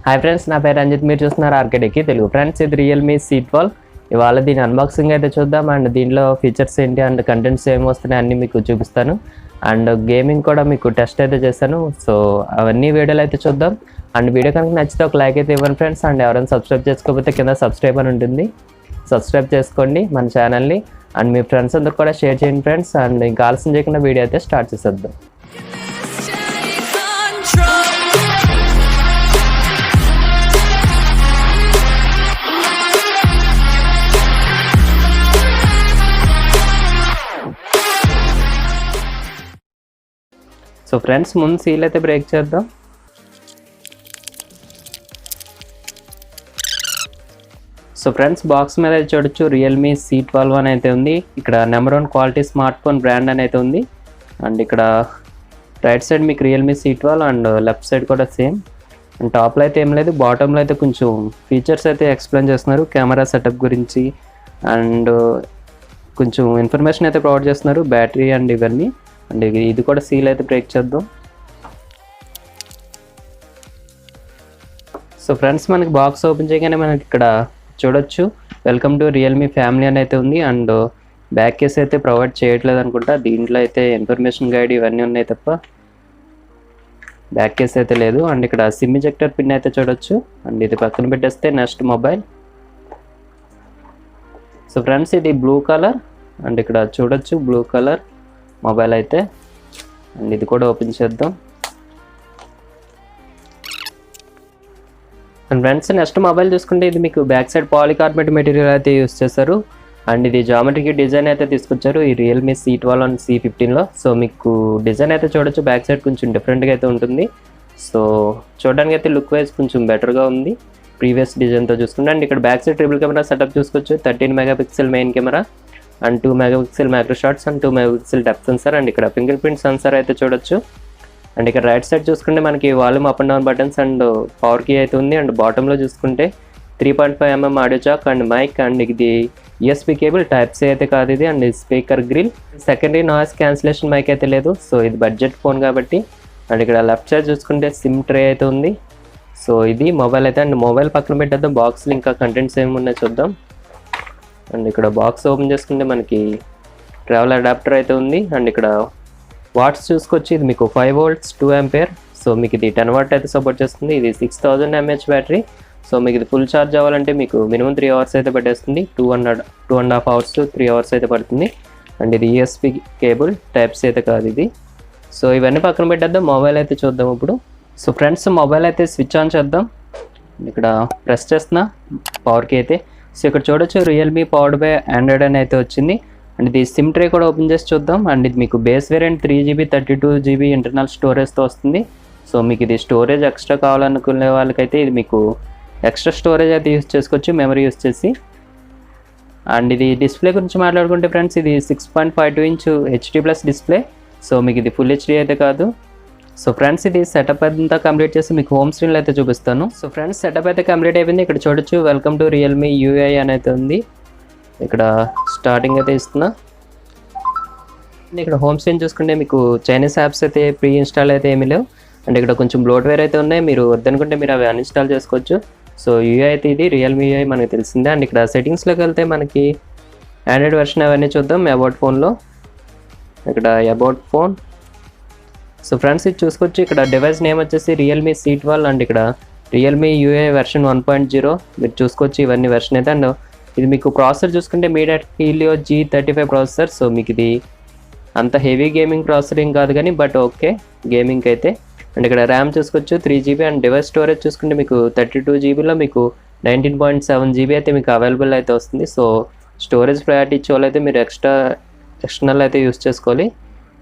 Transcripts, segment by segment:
Hi friends, నా పేరు రంజిత్. మీరు చూస్తున్నారు ఆర్కేడెక్కి తెలుగు. ఫ్రెండ్స్, ఇది రియల్మీ C12. ఇవాళ దీని అన్బాక్సింగ్ అయితే చూద్దాం. అండ్ దీనిలో ఫీచర్స్ ఏంటి అండ్ కంటెంట్స్ ఏమి వస్తున్నాయి అన్నీ మీకు చూపిస్తాను. అండ్ గేమింగ్ కూడా మీకు టెస్ట్ అయితే చేశాను. సో అవన్నీ వీడియోలు అయితే చూద్దాం. అండ్ వీడియో కనుక నచ్చితే ఒక లైక్ అయితే ఇవ్వండి ఫ్రెండ్స్. అండ్ ఎవరైనా సబ్స్క్రైబ్ చేసుకోకపోతే కింద సబ్స్క్రైబ్ అని ఉంటుంది, సబ్స్క్రైబ్ చేసుకోండి మన ఛానల్ని. అండ్ మీ ఫ్రెండ్స్ అందరూ కూడా షేర్ చేయండి ఫ్రెండ్స్. అండ్ ఇంకా ఆలస్యం చేయకుండా వీడియో అయితే స్టార్ట్ చేసేద్దాం. సో ఫ్రెండ్స్, ముందు సీల్ అయితే బ్రేక్ చేద్దాం. సో ఫ్రెండ్స్, బాక్స్ మీద అయితే చూడొచ్చు రియల్మీ C12 అని అయితే ఉంది. ఇక్కడ number 1 quality smart phone brand అని అయితే ఉంది. అండ్ ఇక్కడ రైట్ సైడ్ మీకు Realme C12 and left side కూడా సేమ్. అండ్ టాప్లో అయితే ఏం లేదు, బాటంలో అయితే కొంచెం ఫీచర్స్ అయితే ఎక్స్ప్లెయిన్ చేస్తున్నారు, కెమెరా సెటప్ గురించి అండ్ కొంచెం ఇన్ఫర్మేషన్ అయితే ప్రొవైడ్ చేస్తున్నారు, బ్యాటరీ అండ్ ఇవన్నీ. అండ్ ఇది కూడా సీల్ అయితే బ్రేక్ చేద్దాం. సో ఫ్రెండ్స్, మనకి బాక్స్ ఓపెన్ చేయగానే మనకి ఇక్కడ చూడొచ్చు వెల్కమ్ టు రియల్మీ ఫ్యామిలీ అని అయితే ఉంది. అండ్ బ్యాక్ కేస్ అయితే ప్రొవైడ్ చేయట్లేదు అనుకుంటా. దీంట్లో అయితే ఇన్ఫర్మేషన్ గైడ్ ఇవన్నీ ఉన్నాయి తప్ప బ్యాక్ కేస్ అయితే లేదు. అండ్ ఇక్కడ సిమ్ ఇజెక్టర్ పిన్ అయితే చూడొచ్చు. అండ్ ఇది పక్కన పెట్టేస్తే నెక్స్ట్ మొబైల్. సో ఫ్రెండ్స్, ఇది బ్లూ కలర్. అండ్ ఇక్కడ చూడొచ్చు బ్లూ కలర్ మొబైల్ అయితే. అండ్ ఇది కూడా ఓపెన్ చేద్దాం. అండ్ ఫ్రెండ్స్, నెక్స్ట్ మొబైల్ చూసుకుంటే ఇది మీకు బ్యాక్ సైడ్ పాలికార్బోనేట్ మెటీరియల్ అయితే యూస్ చేశారు. అండ్ ఇది జామెట్రిక్ డిజైన్ అయితే తీసుకొచ్చారు ఈ రియల్మీ C12 అండ్ C15లో. సో మీకు డిజైన్ అయితే చూడొచ్చు, బ్యాక్ సైడ్ కొంచెం డిఫరెంట్గా అయితే ఉంటుంది. సో చూడడానికి అయితే లుక్ వైజ్ కొంచెం బెటర్గా ఉంది ప్రీవియస్ డిజైన్తో చూసుకుంటే. అండ్ ఇక్కడ back side triple camera setup చూసుకోవచ్చు. 13 megapixel main camera and 2 megapixel micro shots and 2 megapixel depth sensor. And ఇక్కడ ఫింగర్ ప్రింట్ సెన్సార్ అయితే చూడొచ్చు. అండ్ ఇక్కడ రైట్ సైడ్ చూసుకుంటే మనకి volume up and down buttons and power key అయితే ఉంది. And బాటంలో చూసుకుంటే 3.5mm audio jack and mic. And ఇది USB కేబుల్, టైప్-C అయితే కాదు ఇది. And speaker grill, secondary noise cancellation mic అయితే లేదు. సో ఇది బడ్జెట్ ఫోన్ కాబట్టి. అండ్ ఇక్కడ లెఫ్ట్ సైడ్ చూసుకుంటే సిమ్ ట్రే అయితే ఉంది. సో ఇది మొబైల్ అయితే. అండ్ మొబైల్ పక్కన పెట్టేద్దాం, బాక్స్లో ఇంకా కంటెంట్స్ ఏమి ఉన్నాయో చూద్దాం. అండ్ ఇక్కడ బాక్స్ ఓపెన్ చేసుకుంటే మనకి ట్రావెల్ అడాప్టర్ అయితే ఉంది. అండ్ ఇక్కడ వాట్స్ చూసుకొచ్చి ఇది మీకు 5 volts 2 ampere. సో మీకు ఇది 10 watt అయితే సపోర్ట్ చేస్తుంది. ఇది 6000 mAh బ్యాటరీ. సో మీకు ఇది ఫుల్ ఛార్జ్ అవ్వాలంటే మీకు మినిమం 3 hours అయితే పట్టేస్తుంది. 2.5 hours to 3 hours అయితే పడుతుంది. అండ్ ఇది USB కేబుల్, టైప్-C అయితే కాదు ఇది. సో ఇవన్నీ పక్కన పెట్టేద్దాం, మొబైల్ అయితే చూద్దాం ఇప్పుడు. సో ఫ్రెండ్స్, మొబైల్ అయితే స్విచ్ ఆన్ చేద్దాం. ఇక్కడ ప్రెస్ చేస్తున్నా, పవర్ కీ అయితే. సో ఇక్కడ చూడొచ్చు రియల్మీ పవర్డ్ బై ఆండ్రాయిడ్ అని అయితే వచ్చింది. అండ్ ఇది సిమ్ ట్రే కూడా ఓపెన్ చేసి చూద్దాం. అండ్ ఇది మీకు base variant 3GB 32GB internal స్టోరేజ్తో వస్తుంది. సో మీకు ఇది స్టోరేజ్ ఎక్స్ట్రా కావాలనుకునే వాళ్ళకైతే ఇది మీకు ఎక్స్ట్రా స్టోరేజ్ అయితే యూస్ చేసుకోవచ్చు మెమరీ యూస్ చేసి. అండ్ ఇది డిస్ప్లే గురించి మాట్లాడుకుంటే ఫ్రెండ్స్, ఇది 6.52 inch HD+ డిస్ప్లే. సో మీకు ఇది ఫుల్ HD అయితే కాదు. సో ఫ్రెండ్స్, ఇది సెటప్ అంతా కంప్లీట్ చేసి మీకు హోమ్ స్క్రీన్లో అయితే చూపిస్తాను. సో ఫ్రెండ్స్, సెటప్ అయితే కంప్లీట్ అయిపోయింది. ఇక్కడ చూడొచ్చు వెల్కమ్ టు రియల్మీ UI అని అయితే ఉంది. ఇక్కడ స్టార్టింగ్ అయితే ఇస్తున్నా. ఇక్కడ హోమ్ స్క్రీన్ చూసుకుంటే మీకు చైనీస్ యాప్స్ అయితే ప్రీ ఇన్స్టాల్ అయితే ఏమీ లేవు. అండ్ ఇక్కడ కొంచెం బ్లోట్వేర్ అయితే ఉన్నాయి, మీరు వద్దనుకుంటే మీరు అవి అన్ఇన్స్టాల్ చేసుకోవచ్చు. సో UI అయితే ఇది రియల్మీ UI మనకు తెలిసిందే. అండ్ ఇక్కడ సెట్టింగ్స్లోకి వెళ్తే మనకి ఆండ్రాయిడ్ వెర్షన్ అవన్నీ చూద్దాం. అబౌట్ ఫోన్లో ఇక్కడ అబౌట్ ఫోన్. సో ఫ్రెండ్స్, ఇది చూసుకోవచ్చు ఇక్కడ డివైస్ నేమ్ వచ్చేసి రియల్మీ C12. అండ్ ఇక్కడ రియల్మీ UI వెర్షన్ 1.0 మీరు చూసుకోవచ్చు ఇవన్నీ వెర్షన్ అయితే. అండ్ ఇది మీకు ప్రాసెసర్ చూసుకుంటే MediaTek Helio G35 processor. So మీకు ఇది అంత హెవీ గేమింగ్ ప్రాసెసర్ ఏం కాదు కానీ బట్ ఓకే గేమింగ్ అయితే. అండ్ ఇక్కడ ర్యామ్ చూసుకోవచ్చు 3GB. అండ్ డివైస్ స్టోరేజ్ చూసుకుంటే మీకు 32GBలో మీకు 19.7GB అయితే మీకు అవైలబుల్ అయితే వస్తుంది. సో స్టోరేజ్ ప్రయారిటీ ఇచ్చే వాళ్ళు అయితే మీరు ఎక్స్టర్నల్ అయితే యూస్ చేసుకోవాలి.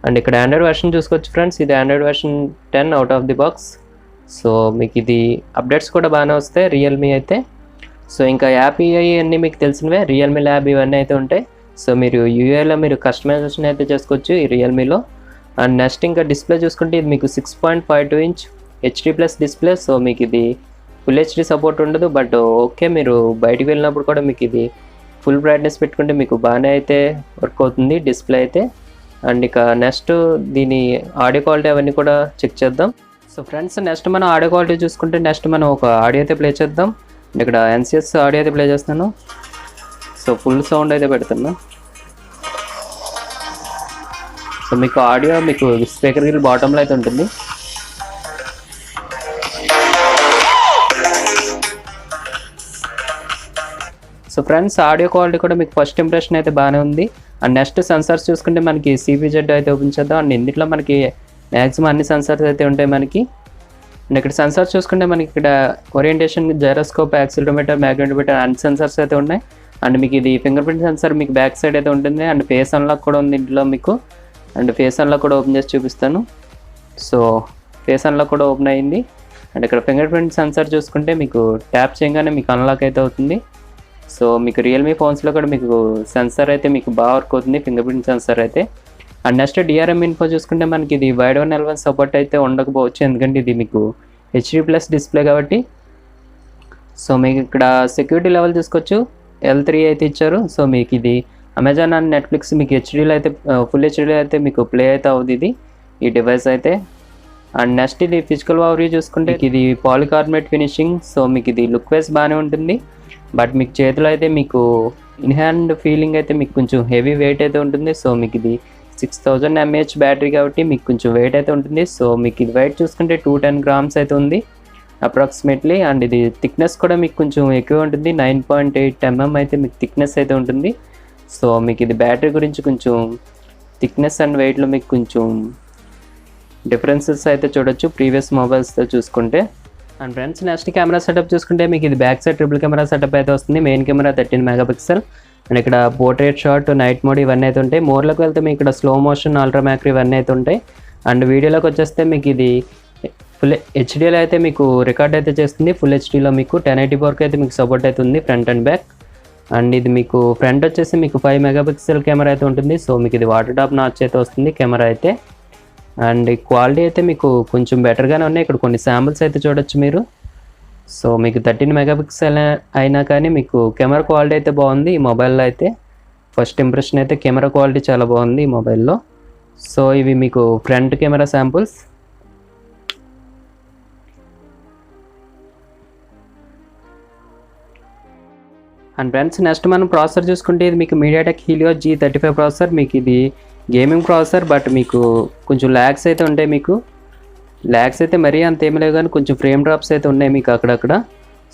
అండ్ ఇక్కడ ఆండ్రాయిడ్ వెర్షన్ చూసుకోవచ్చు ఫ్రెండ్స్, ఇది Android version 10 out of the box. So మీకు ఇది అప్డేట్స్ కూడా బాగానే వస్తాయి రియల్మీ అయితే. సో ఇంకా యాప్ UI అన్నీ మీకు తెలిసినవే, రియల్మీ ల్యాబ్ ఇవన్నీ అయితే ఉంటాయి. సో మీరు UIలో మీరు కస్టమైజేషన్ అయితే చేసుకోవచ్చు ఈ రియల్మీలో. అండ్ నెక్స్ట్ ఇంకా డిస్ప్లే చూసుకుంటే ఇది మీకు 6.52 inch HD+ డిస్ప్లే. సో మీకు ఇది ఫుల్ HD సపోర్ట్ ఉండదు బట్ ఓకే, మీరు బయటికి వెళ్ళినప్పుడు కూడా మీకు ఇది ఫుల్ బ్రైట్నెస్ పెట్టుకుంటే మీకు బాగానే అయితే వర్క్ అవుతుంది డిస్ప్లే అయితే. అండ్ ఇక నెక్స్ట్ దీని ఆడియో క్వాలిటీ అవన్నీ కూడా చెక్ చేద్దాం. సో ఫ్రెండ్స్ నెక్స్ట్ మనం ఆడియో క్వాలిటీ చూసుకుంటే నెక్స్ట్ మనం ఒక ఆడియో అయితే ప్లే చేద్దాం. ఇక్కడ ఎన్సిఎస్ ఆడియో అయితే ప్లే చేస్తున్నాను. సో ఫుల్ సౌండ్ అయితే పెడుతున్నా. సో మీకు ఆడియో మీకు స్పీకర్ గిల్ బాటంలో అయితే ఉంటుంది. సో ఫ్రెండ్స్ ఆడియో క్వాలిటీ కూడా మీకు ఫస్ట్ ఇంప్రెషన్ అయితే బాగానే ఉంది. అండ్ నెక్స్ట్ సెన్సార్స్ చూసుకుంటే మనకి CPZ అయితే ఓపెన్ చేద్దాం. అండ్ ఇందులో మనకి మ్యాక్సిమం అన్ని సెన్సార్స్ అయితే ఉంటాయి మనకి. అండ్ ఇక్కడ సెన్సార్స్ చూసుకుంటే మనకి ఇక్కడ ఓరియంటేషన్, జైరోస్కోప్, యాక్సిలరోమీటర్, మ్యాగ్నెటోమీటర్ అన్ని సెన్సార్స్ అయితే ఉన్నాయి. అండ్ మీకు ఇది ఫింగర్ ప్రింట్ సెన్సార్ మీకు బ్యాక్ సైడ్ అయితే ఉంటుంది. అండ్ ఫేస్ అన్లాక్ కూడా ఉంది ఇంట్లో మీకు. అండ్ ఫేస్ అన్లాక్ కూడా ఓపెన్ చేసి చూపిస్తాను. సో ఫేస్ అన్లాక్ కూడా ఓపెన్ అయ్యింది. అండ్ ఇక్కడ ఫింగర్ ప్రింట్ సెన్సార్ చూసుకుంటే మీకు ట్యాప్ చేయగానే మీకు అన్లాక్ అయితే అవుతుంది. సో మీకు రియల్మీ ఫోన్స్లో కూడా మీకు సెన్సార్ అయితే మీకు బాగా వర్క్ అవుతుంది, ఫింగర్ ప్రింట్ సెన్సార్ అయితే. అండ్ నెక్స్ట్ DRM ఇన్ఫో చూసుకుంటే మనకి ఇది వైడ్ 1L1 సపోర్ట్ అయితే ఉండకపోవచ్చు, ఎందుకంటే ఇది మీకు HD+ డిస్ప్లే కాబట్టి. సో మీకు ఇక్కడ సెక్యూరిటీ లెవెల్ చూసుకోవచ్చు, L3 అయితే ఇచ్చారు. సో మీకు ఇది అమెజాన్ అండ్ నెట్ఫ్లిక్స్ మీకు హెచ్డీలో అయితే ఫుల్ హెచ్డీలో అయితే మీకు ప్లే అయితే అవుతుంది ఇది ఈ డివైస్ అయితే. అండ్ నెక్స్ట్ ఇది ఫిజికల్ ఓవర్వ్యూ చూసుకుంటే ఇది పాలికార్బోనేట్ ఫినిషింగ్. సో మీకు ఇది లుక్ వైజ్ బాగానే ఉంటుంది, బట్ మీకు చేతిలో అయితే మీకు ఇన్ హ్యాండ్ ఫీలింగ్ అయితే మీకు కొంచెం హెవీ వెయిట్ అయితే ఉంటుంది. సో మీకు ఇది 6000 mAh బ్యాటరీ కాబట్టి మీకు కొంచెం వెయిట్ అయితే ఉంటుంది. సో మీకు ఇది వెయిట్ చూసుకుంటే 210 grams అయితే ఉంది అప్రాక్సిమేట్లీ. అండ్ ఇది థిక్నెస్ కూడా మీకు కొంచెం ఎక్కువ ఉంటుంది, 9.8 mm అయితే మీకు థిక్నెస్ అయితే ఉంటుంది. సో మీకు ఇది బ్యాటరీ గురించి కొంచెం థిక్నెస్ అండ్ వెయిట్లో మీకు కొంచెం డిఫరెన్సెస్ అయితే చూడొచ్చు ప్రీవియస్ మొబైల్స్తో చూసుకుంటే. And friends next camera setup చూసుకుంటే మీకు ఇది back side triple camera setup అయితే వస్తుంది. Main camera 13 MP. అండ్ ఇక్కడ పోర్ట్రేట్ షాట్, నైట్ మోడ్ ఇవన్నీ అయితే ఉంటాయి. మోడ్లోకి వెళ్తే మీకు ఇక్కడ స్లో మోషన్, అల్ట్రా మ్యాక్రో ఇవన్నీ అయితే ఉంటాయి. అండ్ వీడియోలోకి వచ్చేస్తే మీకు ఇది ఫుల్ హెచ్డీలో అయితే మీకు రికార్డ్ అయితే చేస్తుంది. ఫుల్ హెచ్డీలో మీకు 1080p అయితే మీకు సపోర్ట్ అవుతుంది ఫ్రంట్ అండ్ బ్యాక్. అండ్ ఇది మీకు ఫ్రంట్ వచ్చేసి మీకు 5 MP కెమెరా అయితే ఉంటుంది. సో మీకు ఇది వాటర్ టాప్ నాచ్ అయితే వస్తుంది కెమెరా అయితే. అండ్ క్వాలిటీ అయితే మీకు కొంచెం బెటర్గానే ఉన్నాయి. ఇక్కడ కొన్ని శాంపుల్స్ అయితే చూడొచ్చు మీరు. సో మీకు 13 MP అయినా కానీ మీకు కెమెరా క్వాలిటీ అయితే బాగుంది ఈ మొబైల్లో అయితే. ఫస్ట్ ఇంప్రెషన్ అయితే కెమెరా క్వాలిటీ చాలా బాగుంది ఈ మొబైల్లో. సో ఇవి మీకు front camera samples. And friends next మనం ప్రాసెసర్ చూసుకుంటే ఇది మీకు మీడియాటెక్ హీలియో G35 ప్రాసెసర్. మీకు ఇది గేమింగ్ ప్రాసెసర్, బట్ మీకు కొంచెం ల్యాగ్స్ అయితే ఉంటాయి. మీకు ల్యాగ్స్ అయితే మరీ అంత ఏమి లేవు కానీ కొంచెం ఫ్రేమ్ డ్రాప్స్ అయితే ఉన్నాయి మీకు అక్కడక్కడ.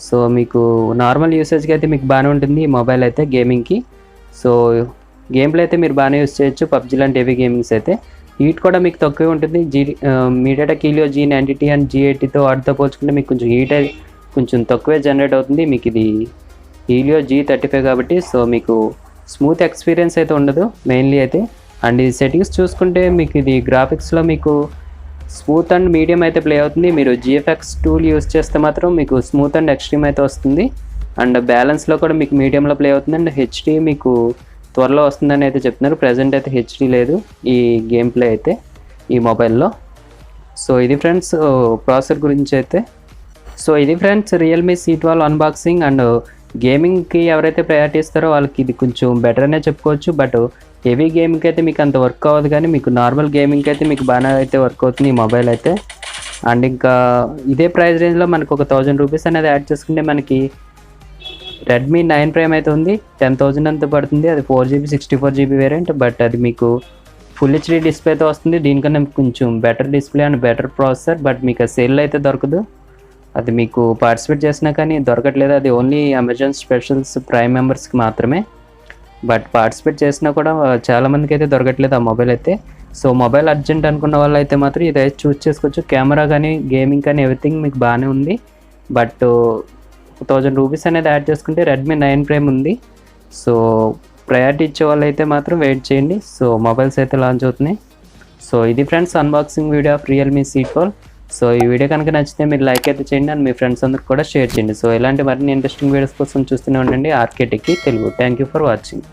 సో మీకు నార్మల్ యూసేజ్కి అయితే మీకు బాగానే ఉంటుంది ఈ మొబైల్ అయితే గేమింగ్కి. సో గేమ్ ప్లే అయితే మీరు బాగానే యూస్ చేయొచ్చు పబ్జీ లాంటి హెవీ గేమింగ్స్ అయితే. హీట్ కూడా మీకు తక్కువే ఉంటుంది. మీడియాటెక్ హీలియో G90 అండ్ G80తో వాటితో పోల్చుకుంటే మీకు కొంచెం హీట్ అయితే కొంచెం తక్కువే జనరేట్ అవుతుంది. మీకు ఇది హీలియో G35 కాబట్టి సో మీకు స్మూత్ ఎక్స్పీరియన్స్ అయితే ఉండదు మెయిన్లీ అయితే. అండ్ ఈ సెట్టింగ్స్ చూసుకుంటే మీకు ఇది గ్రాఫిక్స్లో మీకు స్మూత్ అండ్ మీడియం అయితే ప్లే అవుతుంది. మీరు GFX టూల్ యూస్ చేస్తే మాత్రం మీకు స్మూత్ అండ్ ఎక్స్ట్రీమ్ అయితే వస్తుంది. అండ్ బ్యాలెన్స్లో కూడా మీకు మీడియంలో ప్లే అవుతుంది. అండ్ హెచ్డీ మీకు త్వరలో వస్తుందని అయితే చెప్తున్నారు. ప్రజెంట్ అయితే హెచ్డీ లేదు ఈ గేమ్ ప్లే అయితే ఈ మొబైల్లో. సో ఇది ఫ్రెండ్స్ ప్రాసెసర్ గురించి అయితే. సో ఇది friends Realme C12 unboxing. And గేమింగ్కి ఎవరైతే ప్రయారిటీ ఇస్తారో వాళ్ళకి ఇది కొంచెం బెటర్ అనే చెప్పుకోవచ్చు. బట్ హెవీ గేమింగ్కి అయితే మీకు అంత వర్క్ అవ్వదు, కానీ మీకు నార్మల్ గేమింగ్కి అయితే మీకు బాగానే అయితే వర్క్ అవుతుంది ఈ మొబైల్ అయితే. అండ్ ఇంకా ఇదే ప్రైస్ రేంజ్లో మనకు ఒక 1000 రూపీస్ అనేది యాడ్ చేసుకుంటే మనకి రెడ్మీ 9 ప్రైమ్ అయితే ఉంది. 10,000 అంతా పడుతుంది. అది 4GB 64GB వేరియంట్, బట్ అది మీకు ఫుల్ హెచ్డీ డిస్ప్లేతో వస్తుంది. దీనికన్నా కొంచెం better display and better processor, but మీకు ఆ సేల్లో అయితే దొరకదు. అది మీకు పార్టిసిపేట్ చేసినా కానీ దొరకట్లేదు. అది ఓన్లీ అమెజాన్ స్పెషల్స్ ప్రైమ్ మెంబర్స్కి మాత్రమే. బట్ పార్టిసిపేట్ చేసినా కూడా చాలామందికి అయితే దొరకట్లేదు ఆ మొబైల్ అయితే. సో మొబైల్ అర్జెంట్ అనుకున్న వాళ్ళు అయితే మాత్రం ఇదైతే చూస్ చేసుకోవచ్చు. కెమెరా కానీ గేమింగ్ కానీ ఎవ్రీథింగ్ మీకు బాగానే ఉంది. బట్ 1000 రూపీస్ అనేది యాడ్ చేసుకుంటే రెడ్మీ 9 ప్రైమ్ ఉంది. సో ప్రయారిటీ ఇచ్చే వాళ్ళు అయితే మాత్రం వెయిట్ చేయండి. సో మొబైల్స్ అయితే లాంచ్ అవుతున్నాయి. సో ఇది friends unboxing video of Realme C12. So ఈ వీడియో కనుక నచ్చితే మీరు లైక్ అయితే చేయండి అండ్ మీ ఫ్రెండ్స్ అందరికి కూడా షేర్ చేయండి. సో ఇలాంటి మరిన్ని ఇంట్రెస్టింగ్ వీడియోస్ కోసం చూస్తూనే ఉండండి RK tech Telugu. Thank you for watching.